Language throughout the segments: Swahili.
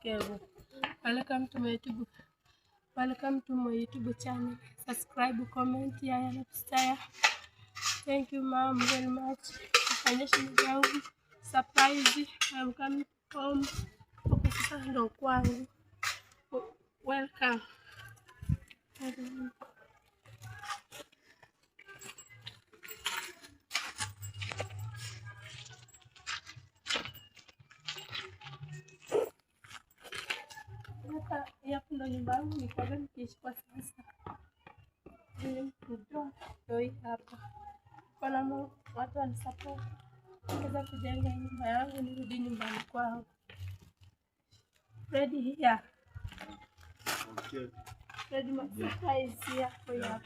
unyenyekevu. Welcome to my YouTube channel. Subscribe, comment, Yaya Lifestyle. Thank you mom very much. Financial yangu surprise. I'm coming home. Sasa ndo kwangu. Welcome. Hapa ndo nyumba yangu nilikuwa nikiishi kwa sasa. Ndio hapa. Kuna watu wanisupport. Naweza kujenga nyumba yangu nirudi nyumbani kwangu. Ready here. Okay. Ready my surprise here for you.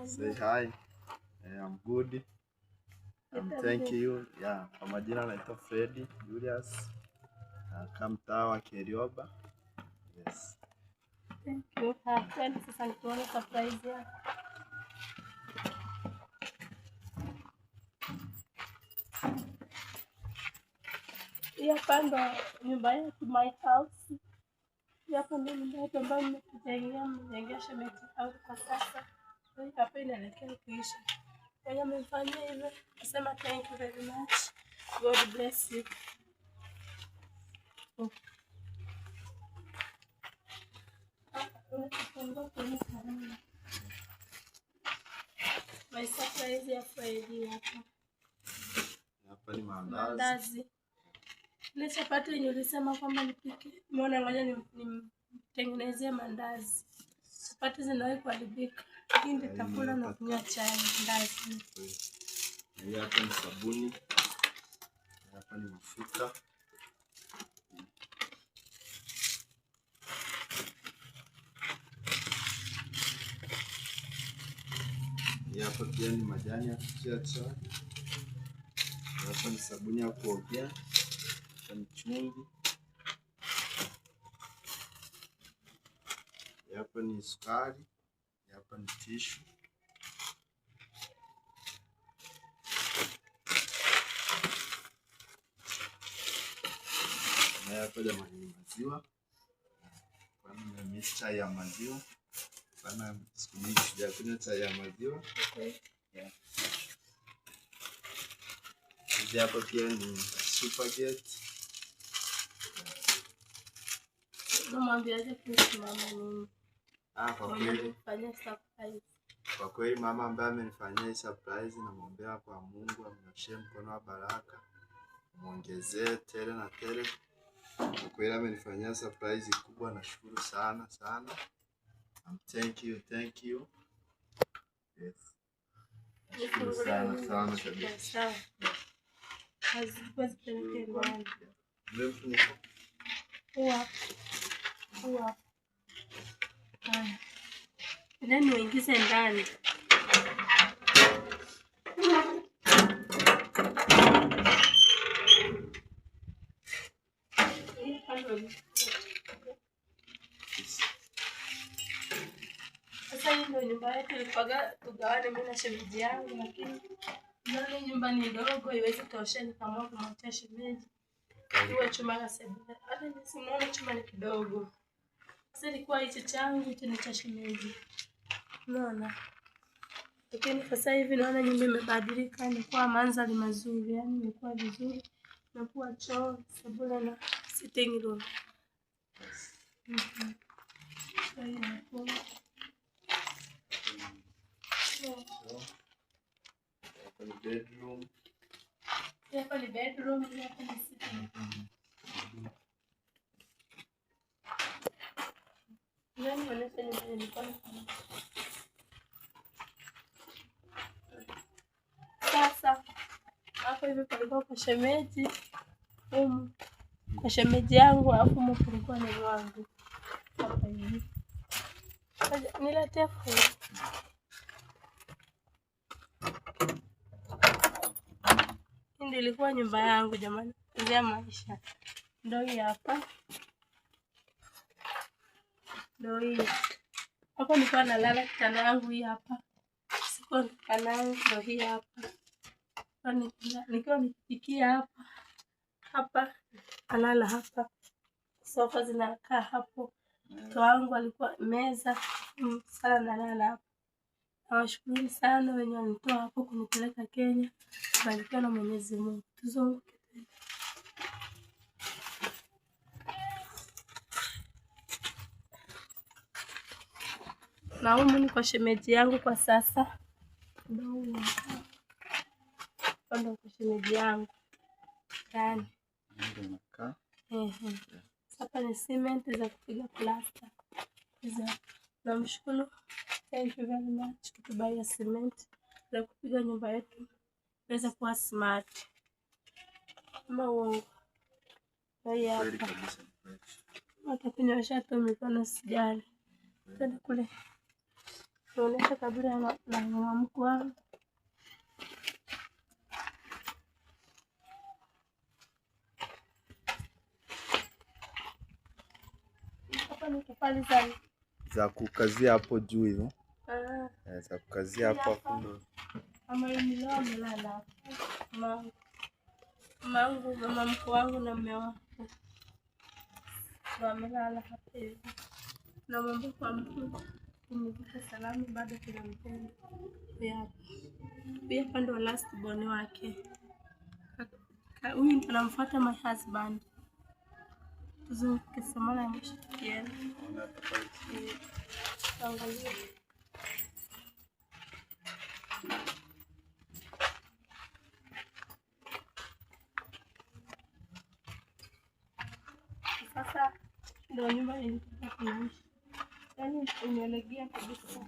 Say hi. I'm good. Thank you. Yeah, kwa majina naitwa Freddy Julius. Come Tower Kerioba. Yes. Thank you. Friend, sasa nikuona surprise yako. Hapa ndo nyumba yetu, my house. Hapa ndo nyumba yetu ambayo nimejengea shemeji yangu kwa sasa. Hapa inaelekea kuisha. Kwa hiyo mmefanya hivyo. Nasema thank you very much. God bless you. My surprise ya Friday hapa. Hapa ni mandazi. Ile chapati yenye ulisema kwamba nipike. Umeona, ngoja nimtengenezee mandazi. Chapati zinawahi kuharibika. Hii ndio nitakula na kunywa chai mandazi. Hapa ni sabuni. Hapa ni mafuta. Hapa pia ni majani ya kutia chai. Hapa ni sabuni ya kuogea. Hapa ni chumvi. Hapa ni sukari. Hapa ni tishu. Na hapa jamani ni maziwa. Kwa mimi chai ya maziwa. Sana siku nyingi sijakunywa chai ya maziwa. Okay. Yeah. Hizi hapa pia ni spaghetti. Namwambiaje kuhusu mama nini? Kwa kweli Fanya surprise. Kwa kweli mama ambaye amenifanyia surprise, namwombea kwa Mungu amnyoshie mkono wa baraka. Muongezee tele na tele. Kwa kweli amenifanyia surprise kubwa, nashukuru sana sana. Thank you. Yes. Nashukuru sana kabisa. Hazikuwa zipeleke ndani. Mrefu. Huwa. Haya. Ndani uingize ndani. Sasa hii ndio nyumba yetu, ilipanga tugawane mimi na shemeji yangu, lakini ndio nyumba ni ndogo iweze tosha, nikaamua kumwacha shemeji. Iwe chuma na sebule. Hata nisimuone chuma ni kidogo. Sasa ilikuwa hicho changu, hicho ni cha shemeji. Unaona? Lakini sasa hivi naona nyumba imebadilika, imekuwa mandhari mazuri, yani imekuwa vizuri. Imekuwa choo, sebule na sitting room. Bedroom. Hapa ni bedroom, hapa ni sitting room. Nani wanafanya nini kwa sasa? Hapo hivi palikuwa kwa shemeji. Kwa shemeji yangu, alafu mkulikuwa ni wangu. Hapa hivi. Niletee food. Ndio ilikuwa nyumba yangu jamani. Ndio maisha. Ndio hii hapa. Ndio hii. Hapo nilikuwa nalala kitanda yangu hii hapa. Siko kitanda yangu ndio hii hapa. nikiwa nikipikia hapa alala hapa, sofa zinakaa hapo, mtoto wangu alikuwa meza sana nalala hapa. Nawashukuru sana wenye walitoa hapo kunipeleka Kenya. Barikiwa na Mwenyezi Mungu. Tuzunguke. Na humu ni kwa shemeji yangu kwa sasa. Ndio kwa shemeji yangu. Ndani. Hapa ni cement za kupiga plasta. Namshukuru. Thank you very much kutubaia cement za kupiga nyumba yetu iweze kuwa smart. Kama uongo. Kweli kabisa. Hata kunyosha tu mikono sijali. Tena kule. Tunaonyesha kabla na mama mkuu wangu. Hapa ni tofali za kukazia hapo juu hivyo. Za kukazia hapo ndo. Mama yule amelala hapo. Mama mkuu wangu na mume wake. Wamelala hapa hivi. Na mambo kwa mkuu. Kumbuka salamu bado tunampenda. Pia pande wa last born wake. Huyu ndo anamfuata my husband. Tuzunguke samana ya mwisho kieni. Angalia. Sasa ndio nyumba ilikuwa tunaishi. Yaani imelegea kabisa.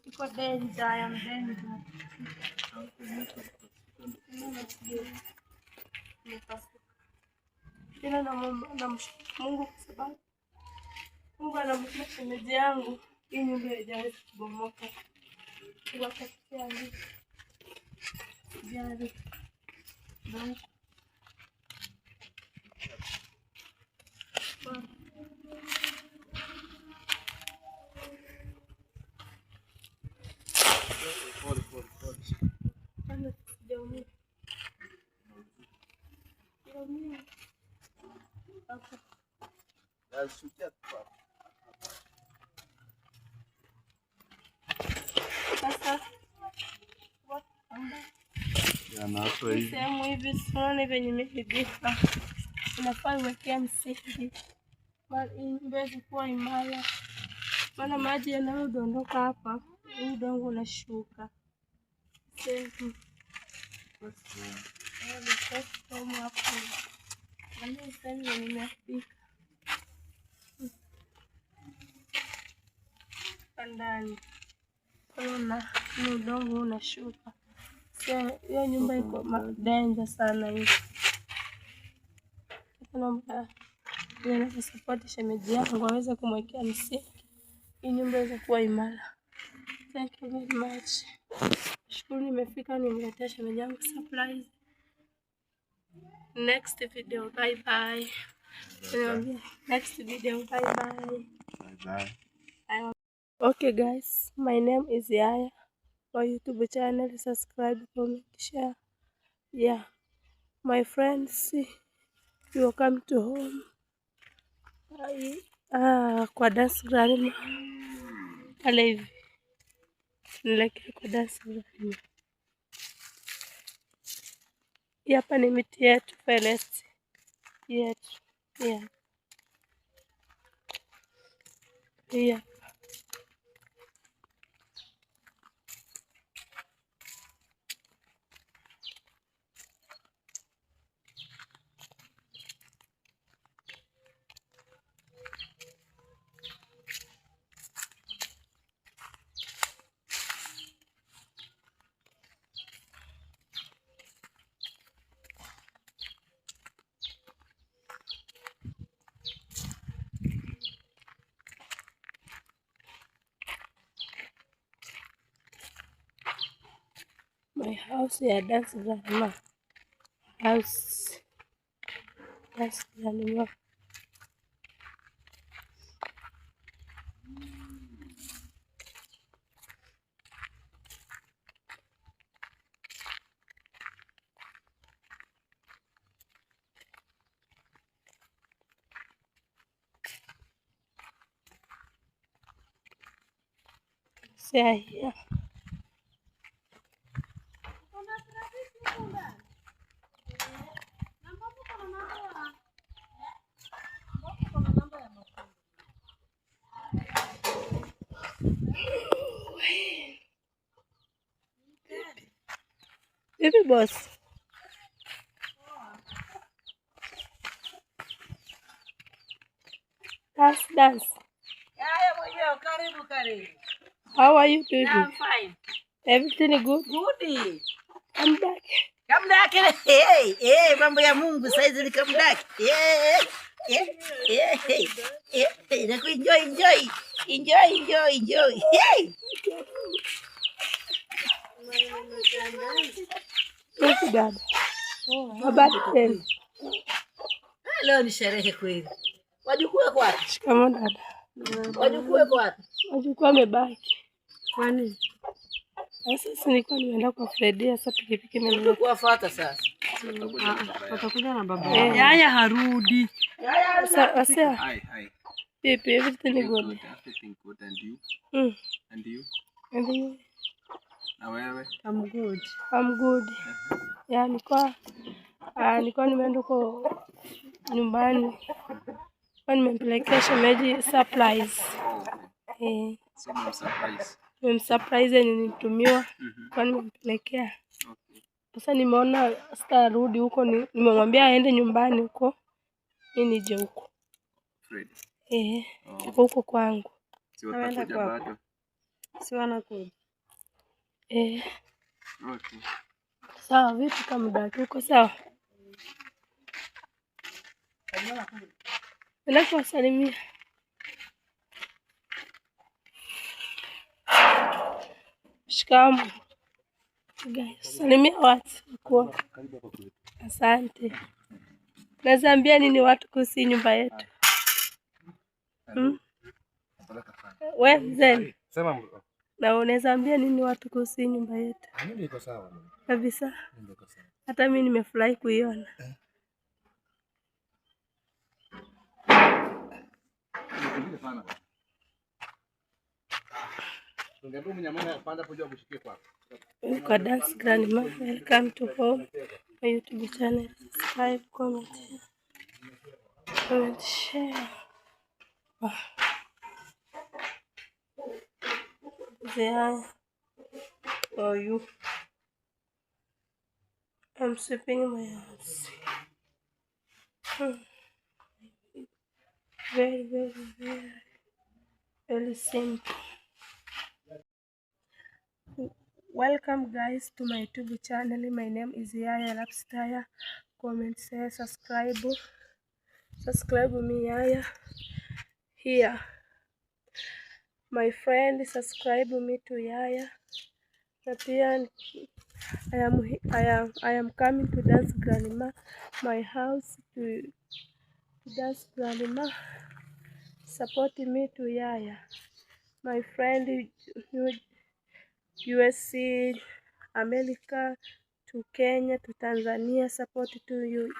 Iko danger, I am danger. Tena namshukuru Mungu kwa sababu Mungu anamshukuru shemeji yangu. Hii nyumba haijawahi kubomoka. Wakati yangu. Jari. Sasa sehemu hivi sioni venye imepigika. Inafaa iwekea msingi iweze kuwa imara, maana maji yanayodondoka hapa, huu udongo unashuka. Ndani ni udongo unashuka. Hiyo nyumba iko danger sana hivi. Naomba support shemeji yangu aweze kumwekea msingi hii nyumba iweze kuwa imara. Thank you very much. Shukuru nimefika nimletea shemeji yangu surprise. Next video, bye bye. Next video, bye bye. Bye bye. Okay guys, my name is Yaya. My YouTube channel, subscribe, comment, share. Yeah, my friends, you come to home. Kwa dance grandma pale hivi nilekea kwa dance grandma. Hapa ni miti yetu forest yetu. Yeah. My house ya dance grandma. House dance grandma. Say here. Baby boss. Dance. How are you doing? I'm fine. Everything good? Good. Come back. Come back. Hey, mambo ya Mungu saizi ni come back. Enjoy. Hey. Yes, Dad. Habari tena. Leo ni sherehe kweli. Wajukuu wako wapi? Shikamoo dada. Wajukuu wako wapi? Wajukuu wamebaki. Kwani? Sasa nilikuwa nimeenda kwa Fredia, sasa pikipiki imenileta. Kuwafuata sasa. Watakuja na baba. Yaya harudi. Sasa. Hi. Baby, everything good. Everything good, and you? And you? And you? Na wewe? I'm good. I'm good. Ya nilikuwa nimeenda kwa nyumbani. Kwa nimempelekea shemeji surprise. So surprise. Surprise yenye nilitumiwa. Kwa nimempelekea. Okay. Sasa nimeona sitarudi huko, nimemwambia aende nyumbani huko. Mimi nije huko. Fred. Yuko huko kwangu. Si watakuja bado? Si wanakuja. Okay. Sawa, vipi kama dada uko sawa? Nenda kuwasalimia. Shikamoo. Guys, salimia watu kwa. Asante. Nazaambia nini watu kuhusu nyumba yetu? Wewe mzee. Sema na unaweza ambia nini watu kuhusu nyumba yetu? Mimi niko sawa. Kabisa. Niko sawa. Hata mimi nimefurahi kuiona. Kwa Dance Grandma, welcome to home. My YouTube channel, subscribe, comment, share. There for you. I'm sweeping my house. Very simple. Welcome guys to my YouTube channel. My name is Yaya Lifestyle. Comment, share, subscribe. Subscribe me Yaya. Here. My friend, subscribe me to Yaya. I am coming to Dance Grandma, my house, to Dance Grandma. Support me to Yaya. My friend, USA, America, to Kenya, to Tanzania, support to you,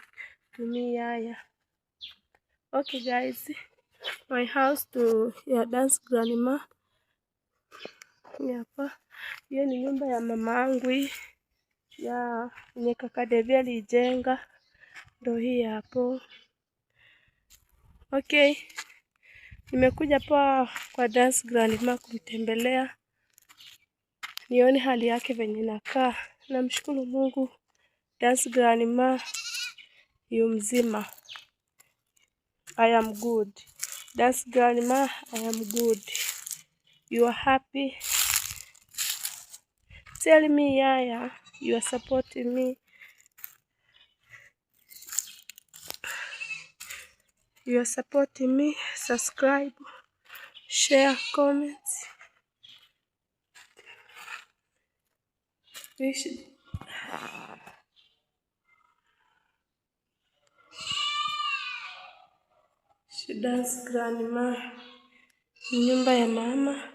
to me Yaya. Okay guys, my house to your Dance Grandma. Hapa hiyo ni nyumba ya mamangu ya yenye kaka Devi alijenga, ndio hii hapo. Okay, nimekuja kwa Dance Grandma kumtembelea, nione hali yake venye inakaa. Namshukuru Mungu, Dance Grandma yu mzima. I am good. Dance Grandma, I am good. You are happy? Tell me Yaya, you are supporting me. You are supporting me. Subscribe, share, comment. She Dance Grandma, nyumba ya mama.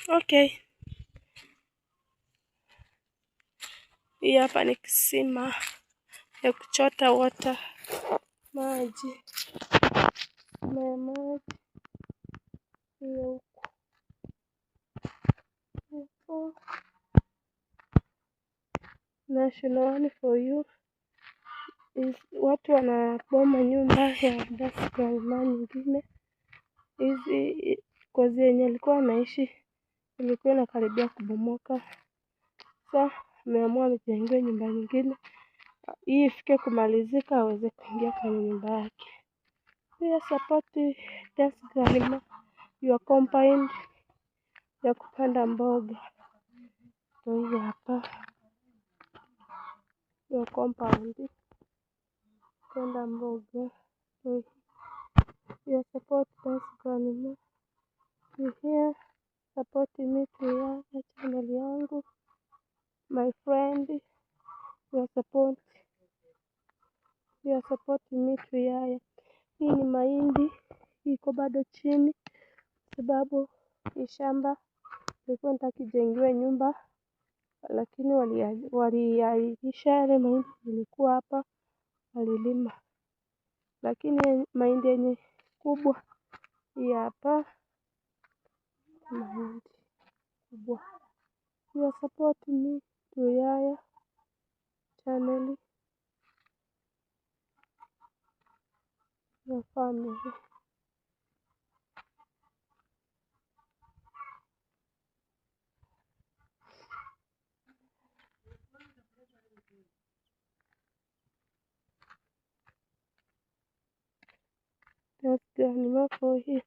Okay. Hii hapa ni kisima ya kuchota water, maji na maji hiyo huko. National One for You is watu wanaboma nyumba ya Dasgalimaa nyingine. Hizi kozi yenye alikuwa anaishi ilikuwa inakaribia kubomoka, so ameamua amejengewa nyumba nyingine hii ifike kumalizika aweze kuingia kwenye nyumba yake. Pia support Dasgalimaa your compound ya kupanda mboga. Ndio hapa your compound kupanda mboga. Your support Dasgalimaa. You here supporting me to ya channel yangu. My friend, your support me to Yaya. Hii ni mahindi iko bado chini, sababu hii shamba ilikuwa nataka ijengewe nyumba, lakini waliahirisha yale mahindi ilikuwa hapa walilima, lakini mahindi yenye kubwa hii hapa, mahindi kubwa. Your support me to Yaya channel, your family. Dasgalimaa for here.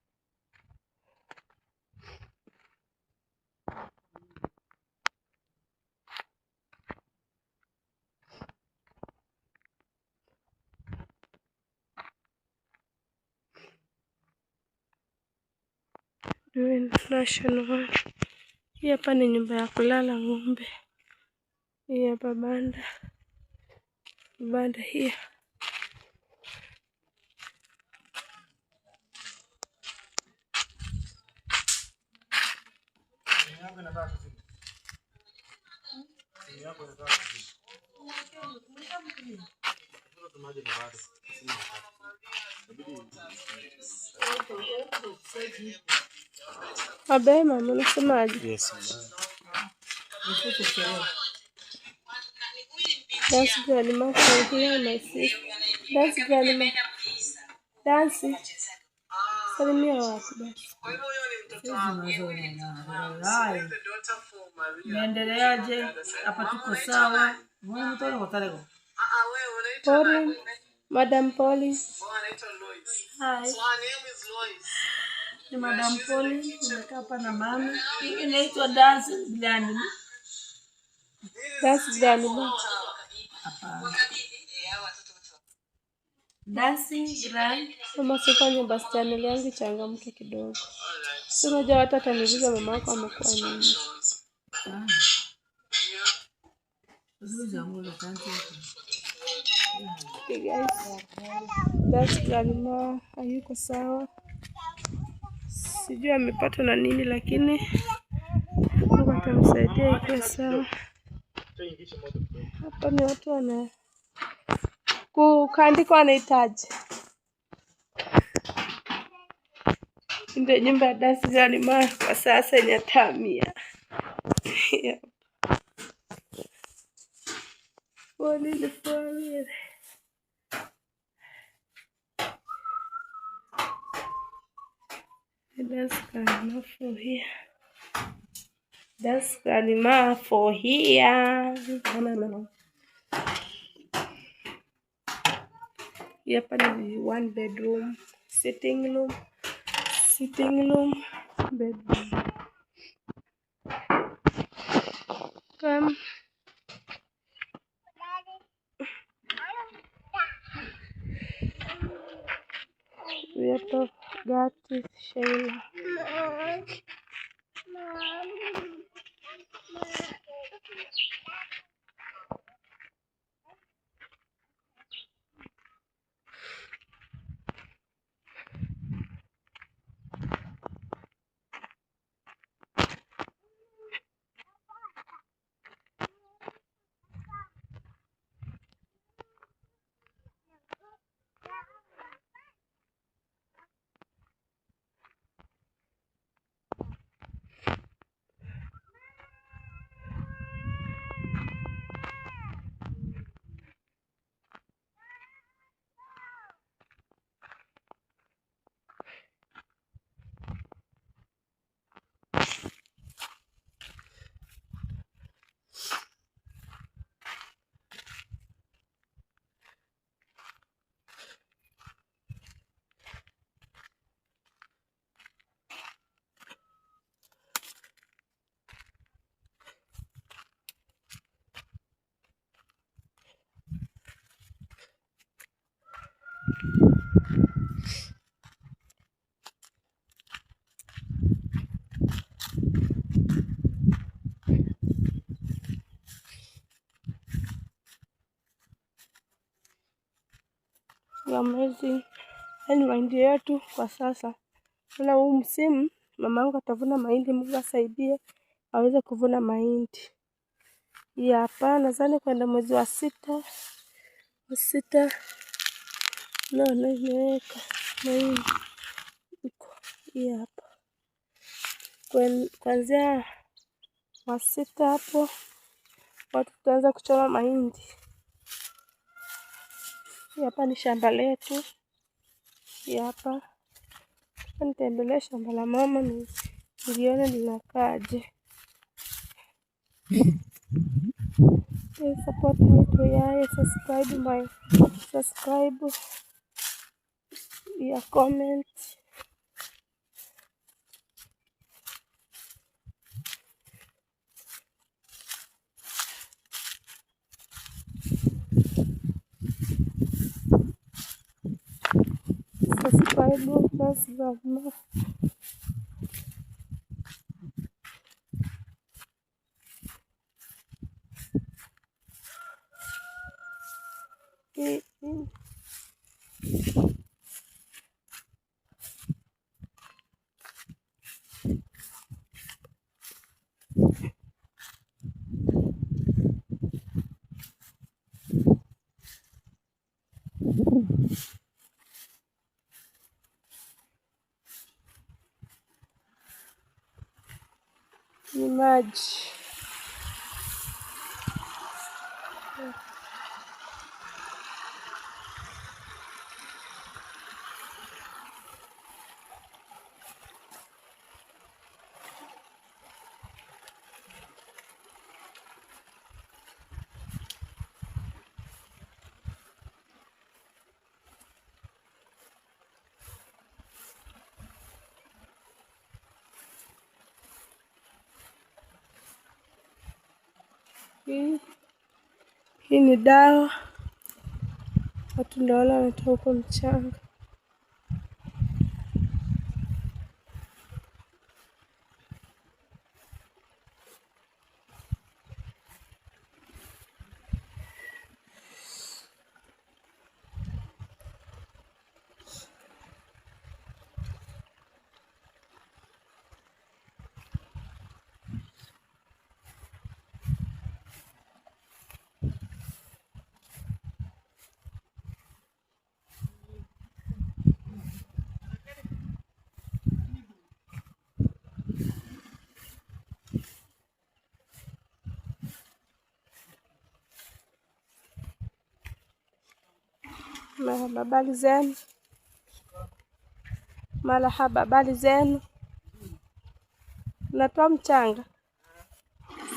Doing National One. Hii hapa ni nyumba ya kulala ng'ombe. Hii hapa banda hii. Abe mama unasemaje? Yes. Dasgalimaa for here my sister. Dasgalimaa. Dansi. Salimia watu basi. Naendeleaje? Hapa tuko sawa. Pauline, Madam Pauline. Hi. Ni Madam Pauline, nimekaa hapa na mama. Mimi naitwa Dasgalimaa. Dasgalimaa. Hapana. Dasgalimaa. Mama sifanye basi channel yangu changamke kidogo. Si unajua watu ataniuliza mama yako amekuwa nini. Hey guys, Dasgalimaa hayuko sawa, sijui amepatwa na nini, lakini Mungu atamsaidia ikuwe sawa. Hapa ni watu wana kuandikwa wanahitaji. Ndio nyumba ya Dasgalimaa kwa sasa inatamia. Pole. Dasgalimaa for here. Dasgalimaa for here. No. Hapa ni one bedroom, sitting room, bedroom. Come. We have got this Sheila. amazing. Yaani mahindi yetu kwa sasa. Tena huu msimu mamangu atavuna mahindi, Mungu asaidie aweze kuvuna mahindi. Hii hapa nadhani kwenda mwezi wa sita. Naona imeweka mahindi. Hii hapa. Kuanzia wa sita hapo watu tutaanza kuchoma mahindi. Hii hapa ni shamba letu. Hii hapa nitembelea shamba la mama nilione linakaaje. Support me to subscribe, comment. Subscribe, plus grandma. Ni maji. Hii ni dawa. Watu ndio wale wanatoa huko mchanga. Habari zenu. Marahaba, habari zenu. Natoa mchanga.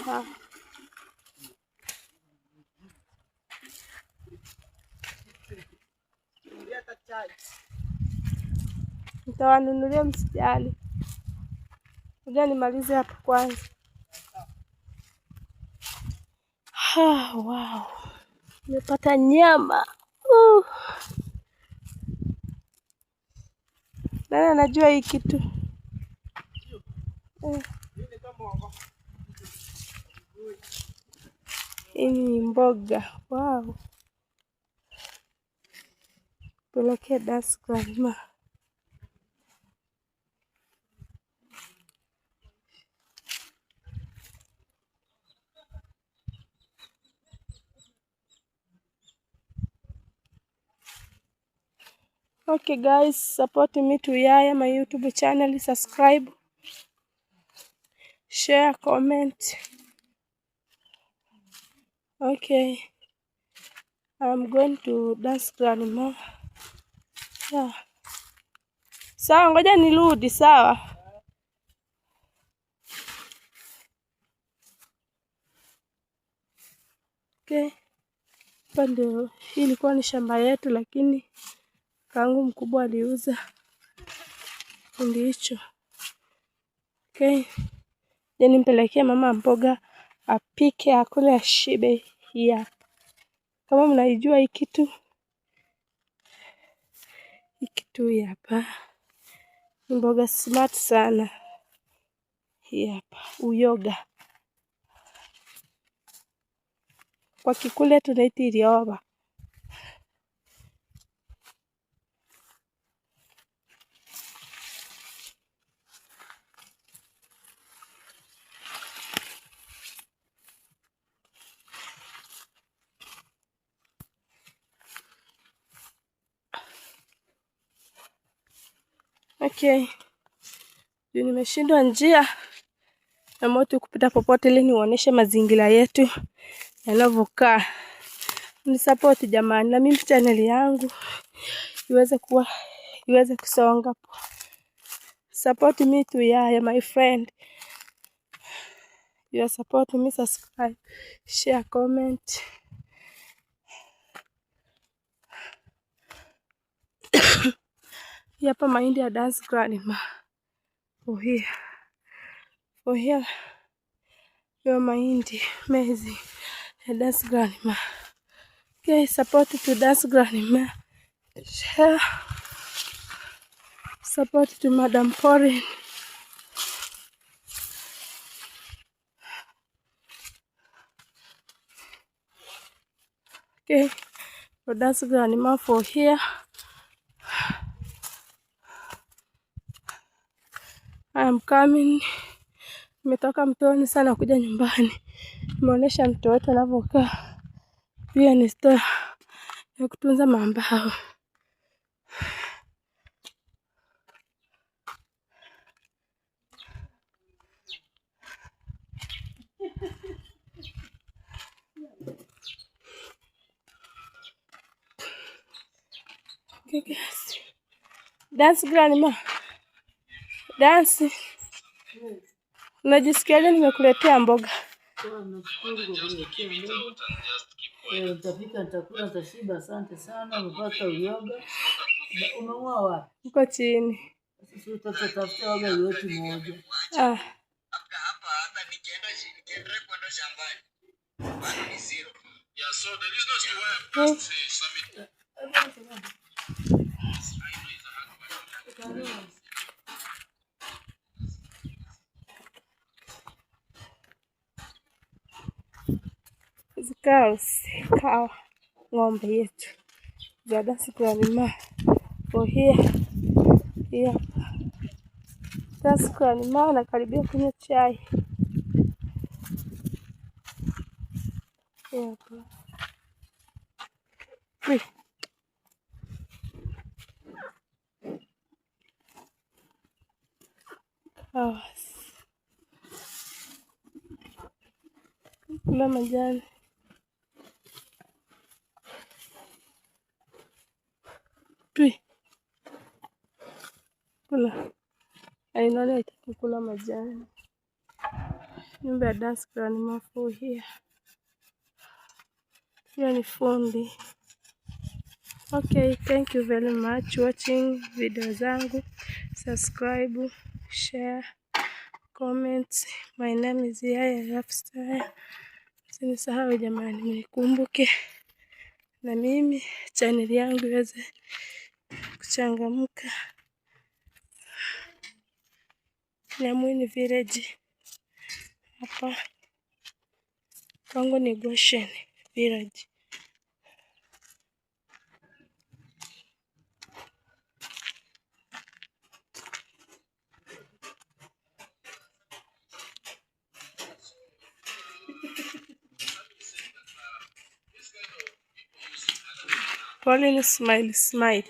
Sawa. Nitawanunulia msijali. Ngoja nimalize hapa kwanza. Wow. Nimepata nyama. Nani anajua hii kitu? Hii ni mboga. Wow. Pelekea das grandma. Okay guys, support me to Yaya, my YouTube channel, subscribe, share, comment. Okay, I'm going to dance grandma. Yeah. Sawa, ngoja nirudi, sawa. Okay. Hapa ndio, hii ilikuwa ni shamba yetu lakini kangu mkubwa aliuza kundi hicho. Okay. Je, nimpelekee mama mboga apike akule ashibe. Yeah. Kama mnaijua hii kitu hapa. Mboga smart sana. Hii hapa, uyoga. Kwa Kikule tunaita irioba. Okay. Nimeshindwa njia na moto kupita popote ili niwaoneshe mazingira yetu yanavyokaa. Ni support jamani, na mimi channel yangu iweze kusonga. Support me too, yeah, my friend. You support me, subscribe, share, comment. Hapa mahindi ya Dance Grandma. For here. Your mahindi maize ya Dance Grandma. Okay, support to Dance Grandma. Share. Support to Madam Pauline. Okay, for Dance Grandma for here. I am coming. Nimetoka mtoni sana kuja nyumbani. Nimeonesha mto wetu anavyokaa. Pia ni store ya kutunza mambao. Okay, guys. Dance Grandma. Dance. Unajisikiaje nimekuletea mboga? Utapika, nitakula, nitashiba. Asante sana. Umepata uyoga. Umeua wapi? Uko chini. Sisi utatafuta yoga yote moja. Hapa nikienda kwenda shambani. Bado ni zero. Yeah, so there is no way I'm just submit. Kawa ng'ombe yetu za Dance Grandma. For here. Dance Grandma anakaribia kunywa chai. Hapa. Kula majani. Kula. Ainaona itakula majani. Nyumba ya Dance Grandma for here. Hiyo ni fundi. Okay, thank you very much watching video zangu. Subscribe, share, comment. My name is Yaya Lifestyle. Usinisahau jamani, mnikumbuke na mimi channel yangu iweze kuchangamka. Nyamwini Village. Hapa kwangu ni Goshen Village. Pauline smile.